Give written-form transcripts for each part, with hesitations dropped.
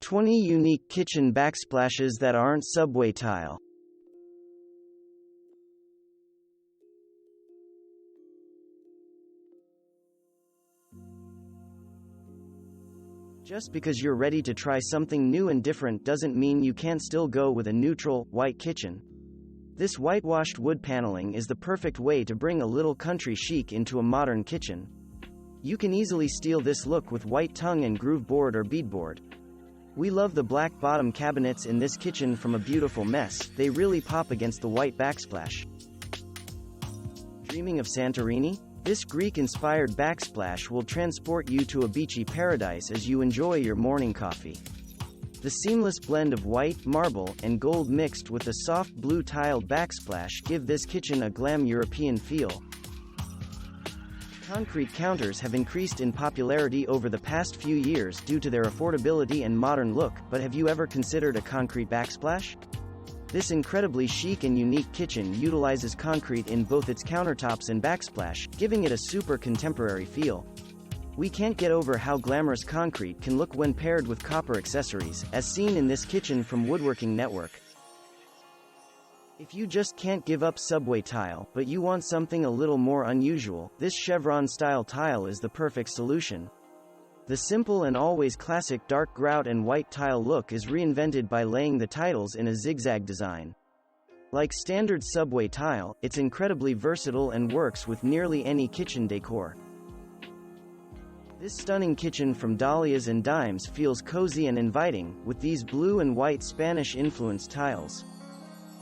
20 unique kitchen backsplashes that aren't subway tile. Just because you're ready to try something new and different doesn't mean you can't still go with a neutral, white kitchen. This whitewashed wood paneling is the perfect way to bring a little country chic into a modern kitchen. You can easily steal this look with white tongue and groove board or beadboard. We love the black bottom cabinets in this kitchen from a beautiful mess. They really pop against the white backsplash. Dreaming of Santorini? This Greek-inspired backsplash will transport you to a beachy paradise as you enjoy your morning coffee. The seamless blend of white, marble, and gold mixed with a soft blue tiled backsplash give this kitchen a glam European feel. Concrete counters have increased in popularity over the past few years due to their affordability and modern look, but have you ever considered a concrete backsplash? This incredibly chic and unique kitchen utilizes concrete in both its countertops and backsplash, giving it a super contemporary feel. We can't get over how glamorous concrete can look when paired with copper accessories, as seen in this kitchen from Woodworking Network. If you just can't give up subway tile, but you want something a little more unusual, this chevron-style tile is the perfect solution. The simple and always classic dark grout and white tile look is reinvented by laying the tiles in a zigzag design. Like standard subway tile, it's incredibly versatile and works with nearly any kitchen decor. This stunning kitchen from Dahlias and Dimes feels cozy and inviting, with these blue and white Spanish-influenced tiles.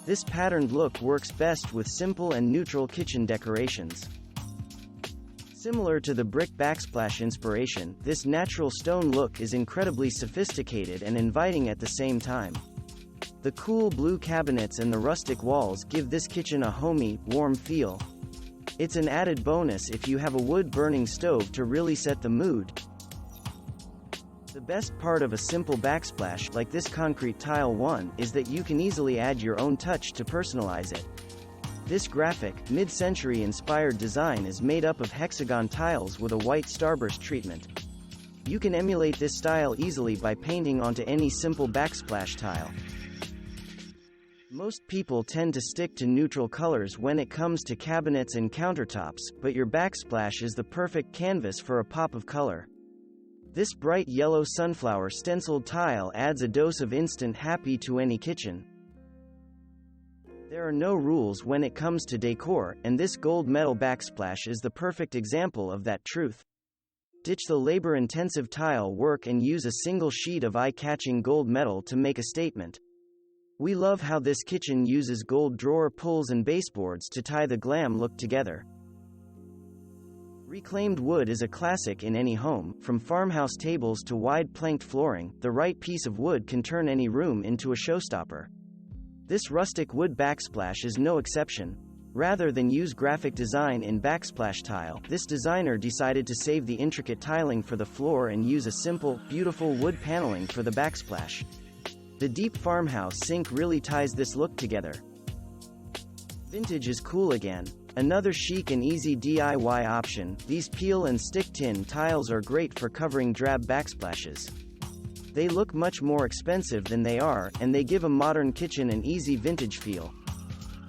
This patterned look works best with simple and neutral kitchen decorations. Similar to the brick backsplash inspiration, this natural stone look is incredibly sophisticated and inviting at the same time. The cool blue cabinets and the rustic walls give this kitchen a homey, warm feel. It's an added bonus if you have a wood-burning stove to really set the mood. The best part of a simple backsplash like this concrete tile one is that you can easily add your own touch to personalize it. This graphic, mid-century inspired design is made up of hexagon tiles with a white starburst treatment. You can emulate this style easily by painting onto any simple backsplash tile. Most people tend to stick to neutral colors when it comes to cabinets and countertops, but your backsplash is the perfect canvas for a pop of color. This bright yellow sunflower stenciled tile adds a dose of instant happy to any kitchen. There are no rules when it comes to decor, and this gold metal backsplash is the perfect example of that truth. Ditch the labor-intensive tile work and use a single sheet of eye-catching gold metal to make a statement. We love how this kitchen uses gold drawer pulls and baseboards to tie the glam look together. Reclaimed wood is a classic in any home. From farmhouse tables to wide planked flooring, the right piece of wood can turn any room into a showstopper. This rustic wood backsplash is no exception. Rather than use graphic design in backsplash tile, this designer decided to save the intricate tiling for the floor and use a simple, beautiful wood paneling for the backsplash. The deep farmhouse sink really ties this look together. Vintage is cool again. Another chic and easy DIY option, these peel and stick tin tiles are great for covering drab backsplashes. They look much more expensive than they are, and they give a modern kitchen an easy vintage feel.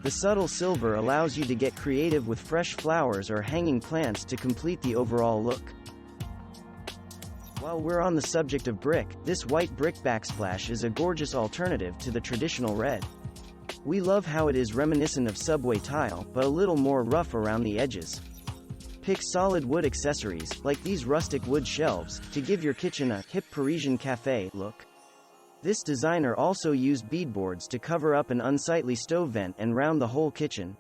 The subtle silver allows you to get creative with fresh flowers or hanging plants to complete the overall look. While we're on the subject of brick, this white brick backsplash is a gorgeous alternative to the traditional red. We love how it is reminiscent of subway tile, but a little more rough around the edges. Pick solid wood accessories, like these rustic wood shelves, to give your kitchen a hip Parisian café look. This designer also used beadboards to cover up an unsightly stove vent and round the whole kitchen.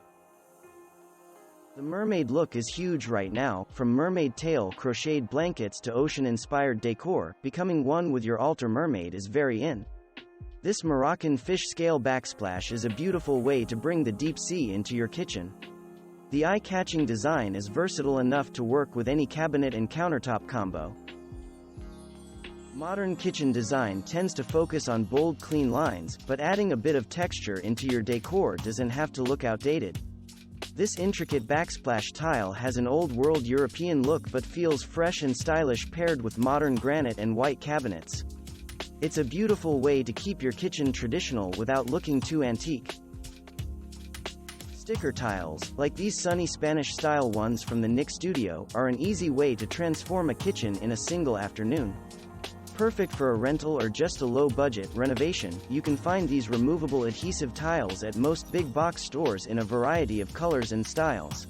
The mermaid look is huge right now, from mermaid tail crocheted blankets to ocean-inspired decor. Becoming one with your altar mermaid is very in. This Moroccan fish scale backsplash is a beautiful way to bring the deep sea into your kitchen. The eye-catching design is versatile enough to work with any cabinet and countertop combo. Modern kitchen design tends to focus on bold, clean lines, but adding a bit of texture into your decor doesn't have to look outdated. This intricate backsplash tile has an old-world European look but feels fresh and stylish paired with modern granite and white cabinets. It's a beautiful way to keep your kitchen traditional without looking too antique. Sticker tiles, like these sunny Spanish-style ones from the Nick Studio, are an easy way to transform a kitchen in a single afternoon. Perfect for a rental or just a low-budget renovation, you can find these removable adhesive tiles at most big box stores in a variety of colors and styles.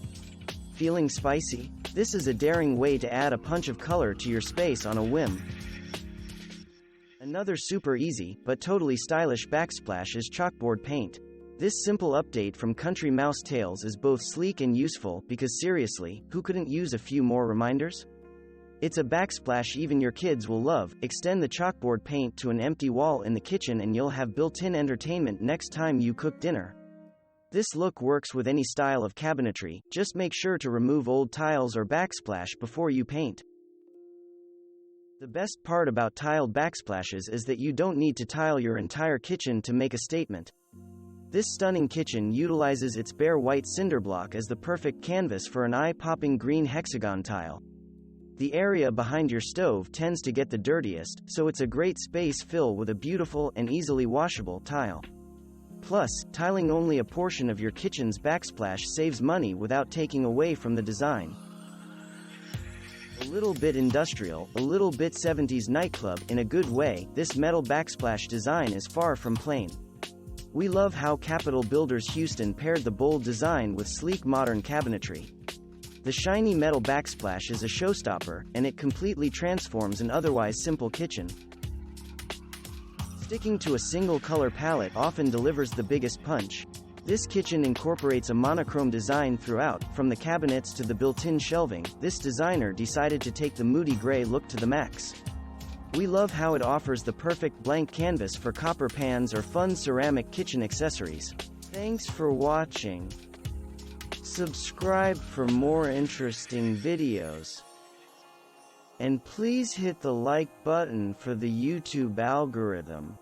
Feeling spicy? This is a daring way to add a punch of color to your space on a whim. Another super easy, but totally stylish backsplash is chalkboard paint. This simple update from Country Mouse Tales is both sleek and useful because seriously, who couldn't use a few more reminders? It's a backsplash even your kids will love. Extend the chalkboard paint to an empty wall in the kitchen and you'll have built-in entertainment next time you cook dinner. This look works with any style of cabinetry, just make sure to remove old tiles or backsplash before you paint. The best part about tiled backsplashes is that you don't need to tile your entire kitchen to make a statement. This stunning kitchen utilizes its bare white cinder block as the perfect canvas for an eye-popping green hexagon tile. The area behind your stove tends to get the dirtiest, so it's a great space fill with a beautiful and easily washable tile. Plus, tiling only a portion of your kitchen's backsplash saves money without taking away from the design. A little bit industrial, a little bit 70s nightclub in a good way, this metal backsplash design is far from plain. We love how Capitol Builders Houston paired the bold design with sleek modern cabinetry. The shiny metal backsplash is a showstopper, and it completely transforms an otherwise simple kitchen. Sticking to a single color palette often delivers the biggest punch. This kitchen incorporates a monochrome design throughout, from the cabinets to the built-in shelving. This designer decided to take the moody gray look to the max. We love how it offers the perfect blank canvas for copper pans or fun ceramic kitchen accessories. Thanks for watching. Subscribe for more interesting videos. And please hit the like button for the YouTube algorithm.